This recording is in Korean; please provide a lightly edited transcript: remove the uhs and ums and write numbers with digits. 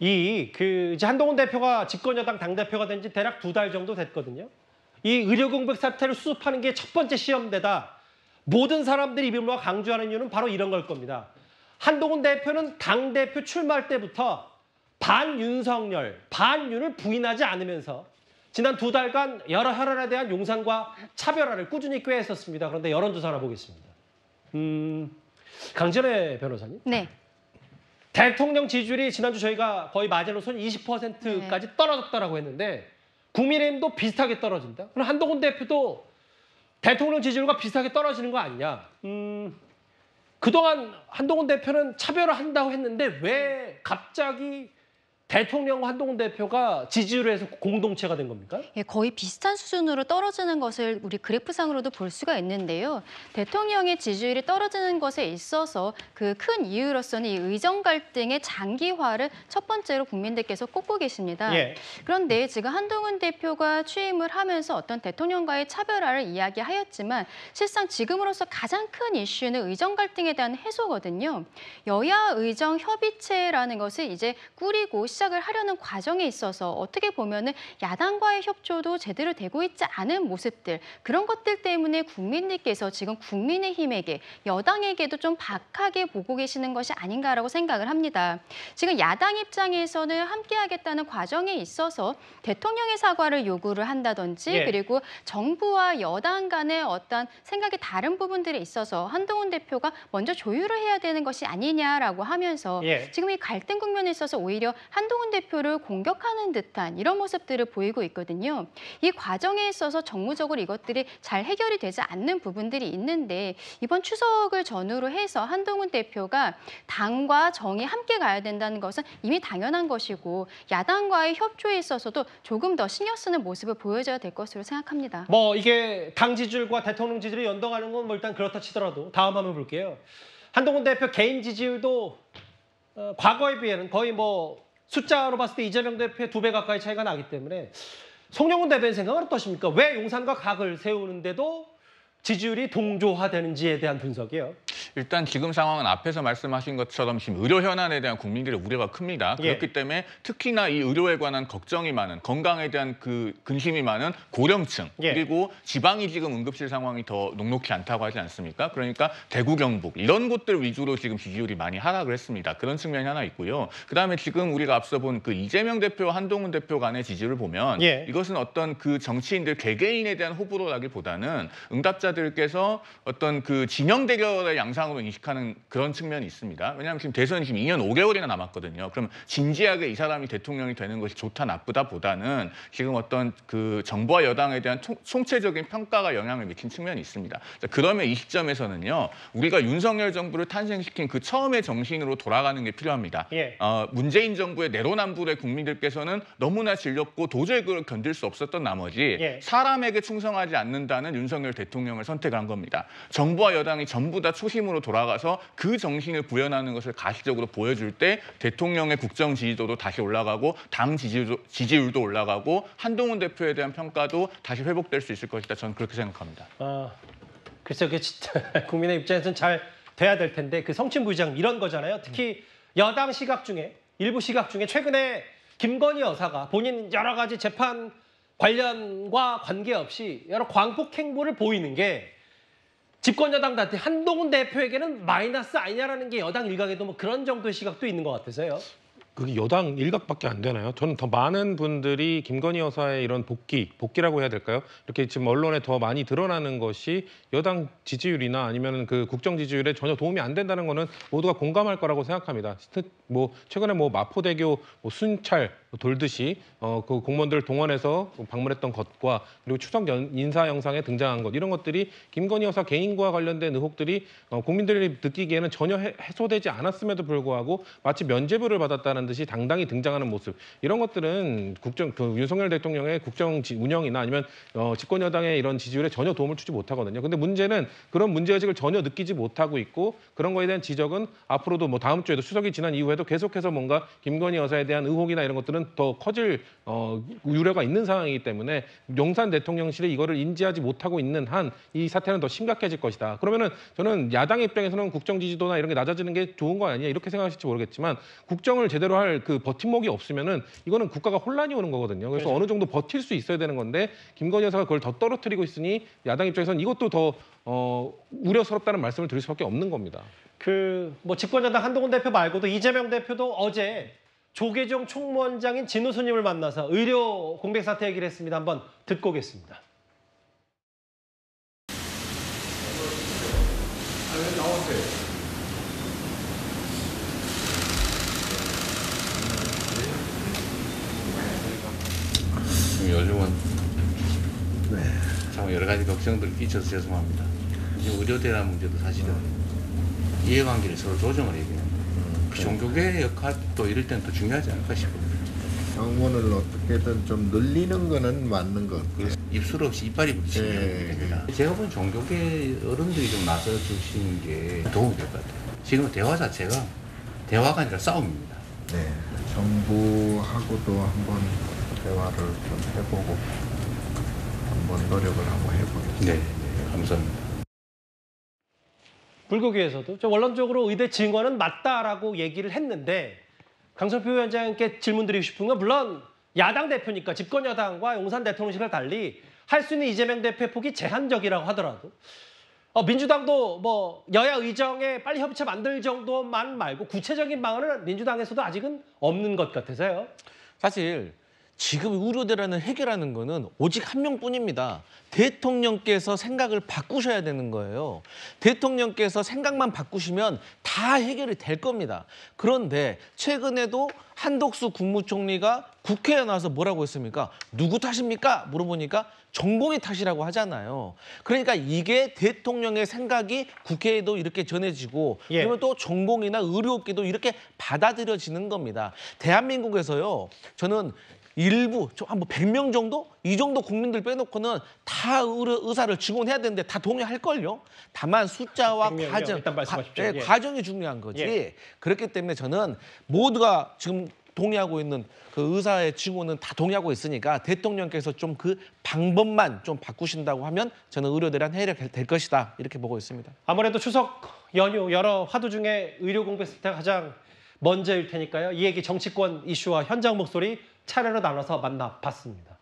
이제 한동훈 대표가 집권여당 당대표가 된 지 대략 2달 정도 됐거든요. 이 의료 공백 사태를 수습하는 게 첫 번째 시험대다. 모든 사람들이 입을 모아 강조하는 이유는 바로 이런 걸 겁니다. 한동훈 대표는 당대표 출마할 때부터 반윤석열, 반윤을 부인하지 않으면서 지난 2달간 여러 혈안에 대한 용산과 차별화를 꾸준히 꾀했었습니다. 그런데 여론조사 하나 보겠습니다. 강전혜 변호사님. 네. 대통령 지지율이 지난주 저희가 거의 마지노선 20%까지 떨어졌다라고 했는데 국민의힘도 비슷하게 떨어진다. 그럼 한동훈 대표도 대통령 지지율과 비슷하게 떨어지는 거 아니냐. 그동안 한동훈 대표는 차별화한다고 했는데 왜 갑자기 대통령과 한동훈 대표가 지지율에서 공동체가 된 겁니까? 예, 거의 비슷한 수준으로 떨어지는 것을 우리 그래프상으로도 볼 수가 있는데요. 대통령의 지지율이 떨어지는 것에 있어서 그 큰 이유로서는 이 의정 갈등의 장기화를 첫 번째로 국민들께서 꼽고 계십니다. 예. 그런데 지금 한동훈 대표가 취임을 하면서 어떤 대통령과의 차별화를 이야기하였지만 실상 지금으로서 가장 큰 이슈는 의정 갈등에 대한 해소거든요. 여야 의정 협의체라는 것을 이제 꾸리고 시작을 하려는 과정에 있어서 어떻게 보면은 야당과의 협조도 제대로 되고 있지 않은 모습들, 그런 것들 때문에 국민들께서 지금 국민의힘에게, 여당에게도 좀 박하게 보고 계시는 것이 아닌가라고 생각을 합니다. 지금 야당 입장에서는 함께하겠다는 과정에 있어서 대통령의 사과를 요구를 한다든지 그리고 정부와 여당 간의 어떤 생각이 다른 부분들에 있어서 한동훈 대표가 먼저 조율을 해야 되는 것이 아니냐라고 하면서 지금 이 갈등 국면에 있어서 오히려 한동훈 대표를 공격하는 듯한 이런 모습들을 보이고 있거든요. 이 과정에 있어서 정무적으로 이것들이 잘 해결이 되지 않는 부분들이 있는데 이번 추석을 전후로 해서 한동훈 대표가 당과 정이 함께 가야 된다는 것은 이미 당연한 것이고 야당과의 협조에 있어서도 조금 더 신경 쓰는 모습을 보여줘야 될 것으로 생각합니다. 이게 당 지지율과 대통령 지지율이 연동하는 건 일단 그렇다 치더라도 다음 한번 볼게요. 한동훈 대표 개인 지지율도 과거에 비해는 거의 숫자로 봤을 때 이재명 대표의 2배 가까이 차이가 나기 때문에 송영훈 대변인 생각은 어떠십니까? 왜 용산과 각을 세우는데도 지지율이 동조화되는지에 대한 분석이요. 일단 지금 상황은 앞에서 말씀하신 것처럼 지금 의료 현안에 대한 국민들의 우려가 큽니다. 그렇기 때문에 특히나 이 의료에 관한 걱정이 많은, 건강에 대한 그 근심이 많은 고령층 그리고 지방이 지금 응급실 상황이 더 녹록지 않다고 하지 않습니까? 그러니까 대구, 경북 이런 곳들 위주로 지금 지지율이 많이 하락을 했습니다. 그런 측면이 하나 있고요. 그다음에 지금 우리가 앞서 본 그 이재명 대표, 한동훈 대표 간의 지지율을 보면 이것은 어떤 그 정치인들 개개인에 대한 호불호라기보다는 응답자들께서 어떤 그 진영 대결의 양상으로 인식하는 그런 측면이 있습니다. 왜냐하면 지금 대선이 지금 2년 5개월이나 남았거든요. 그럼 진지하게 이 사람이 대통령이 되는 것이 좋다 나쁘다 보다는 지금 어떤 그 정부와 여당에 대한 총체적인 평가가 영향을 미친 측면이 있습니다. 그러면 이 시점에서는요. 우리가 윤석열 정부를 탄생시킨 그 처음의 정신으로 돌아가는 게 필요합니다. 문재인 정부의 내로남불의 국민들께서는 너무나 질렸고 도저히 그걸 견딜 수 없었던 나머지 사람에게 충성하지 않는다는 윤석열 대통령을 선택한 겁니다. 정부와 여당이 전부 다 초심으로 돌아가서 그 정신을 구현하는 것을 가시적으로 보여줄 때 대통령의 국정 지지도도 다시 올라가고 당 지지율도 올라가고 한동훈 대표에 대한 평가도 다시 회복될 수 있을 것이다. 저는 그렇게 생각합니다. 글쎄요, 그 진짜 국민의 입장에서는 잘 돼야 될 텐데 그 성취부의장 이런 거잖아요. 특히 여당 시각 중에 일부 시각 중에 최근에 김건희 여사가 본인 여러 가지 재판 관련과 관계없이 여러 광폭 행보를 보이는 게 집권 여당 단체 한동훈 대표에게는 마이너스 아니냐라는 게 여당 일각에도 그런 정도의 시각도 있는 것 같아서요. 그게 여당 일각밖에 안 되나요? 저는 더 많은 분들이 김건희 여사의 이런 복귀라고 해야 될까요? 이렇게 지금 언론에 더 많이 드러나는 것이 여당 지지율이나 아니면 그 국정 지지율에 전혀 도움이 안 된다는 거는 모두가 공감할 거라고 생각합니다. 최근에 마포대교 순찰 돌듯이 그 공무원들 동원해서 방문했던 것과 그리고 추석 인사 영상에 등장한 것 이런 것들이 김건희 여사 개인과 관련된 의혹들이 국민들이 느끼기에는 전혀 해소되지 않았음에도 불구하고 마치 면죄부를 받았다는 듯이 당당히 등장하는 모습 이런 것들은 윤석열 대통령의 국정 운영이나 아니면 집권 여당의 이런 지지율에 전혀 도움을 주지 못하거든요. 근데 문제는 그런 문제의식을 전혀 느끼지 못하고 있고 그런 거에 대한 지적은 앞으로도 다음 주에도 추석이 지난 이후에도 계속해서 뭔가 김건희 여사에 대한 의혹이나 이런 것들은 하면은 더 커질 우려가 있는 상황이기 때문에 용산 대통령실이 이거를 인지하지 못하고 있는 한 이 사태는 더 심각해질 것이다. 그러면은 저는 야당 입장에서는 국정 지지도나 이런 게 낮아지는 게 좋은 거 아니냐 이렇게 생각하실지 모르겠지만 국정을 제대로 할 그 버팀목이 없으면은 이거는 국가가 혼란이 오는 거거든요. 그래서 그렇죠. 어느 정도 버틸 수 있어야 되는 건데 김건희 여사가 그걸 더 떨어뜨리고 있으니 야당 입장에서는 이것도 더 우려스럽다는 말씀을 드릴 수밖에 없는 겁니다. 뭐 집권여당 한동훈 대표 말고도 이재명 대표도 어제 조계종 총무원장인 진우수님을 만나서 의료 공백 사태 얘기를 했습니다. 한번 듣고 오겠습니다. 요즘은 참 여러 가지 걱정들 끼쳐서 죄송합니다. 지금 의료대란 문제도 사실은 이해관계를 서로 조정을 해야 되는데 종교계의 역할도 이럴 때는 또 중요하지 않을까 싶어요. 방문을 어떻게든 좀 늘리는 거는 맞는 것 같고요. 입술 없이 이빨이 부딪히는 문제입니다. 제가 본 종교계 어른들이 좀 나서 주시는 게 도움이 될 것 같아요. 지금 대화 자체가 대화가 아니라 싸움입니다. 네, 정부하고도 한번 대화를 좀 해보고 한번 노력을 한번 해보겠습니다. 네, 감사합니다. 불교계에서도 원론적으로 의대 증언은 맞다라고 얘기를 했는데 강성표 위원장께 질문드리고 싶은 건 물론 야당 대표니까 집권 여당과 용산 대통령실을 달리 할 수 있는 이재명 대표의 폭이 제한적이라고 하더라도 민주당도 뭐 여야 의정에 빨리 협의체 만들 정도만 말고 구체적인 방안은 민주당에서도 아직은 없는 것 같아서요. 사실 지금 의료대란을 해결하는 거는 오직 한 명뿐입니다. 대통령께서 생각을 바꾸셔야 되는 거예요. 대통령께서 생각만 바꾸시면 다 해결이 될 겁니다. 그런데 최근에도 한덕수 국무총리가 국회에 나와서 뭐라고 했습니까? 누구 탓입니까? 물어보니까 전공의 탓이라고 하잖아요. 그러니까 이게 대통령의 생각이 국회에도 이렇게 전해지고 그러면 또 전공이나 의료업계도 이렇게 받아들여지는 겁니다. 대한민국에서요. 저는 일부 한 100명 정도? 이 정도 국민들 빼놓고는 다 의사를 증언해야 되는데 다 동의할걸요. 다만 숫자와 과정, 일단 말씀하십시오. 과정이 중요한 거지. 그렇기 때문에 저는 모두가 지금 동의하고 있는 그 의사의 증언은 다 동의하고 있으니까 대통령께서 좀 그 방법만 좀 바꾸신다고 하면 저는 의료대란 해결될 것이다. 이렇게 보고 있습니다. 아무래도 추석 연휴 여러 화두 중에 의료 공백 사태가 가장 먼저일 테니까요. 이 얘기 정치권 이슈와 현장 목소리 차례로 나눠서 만나봤습니다.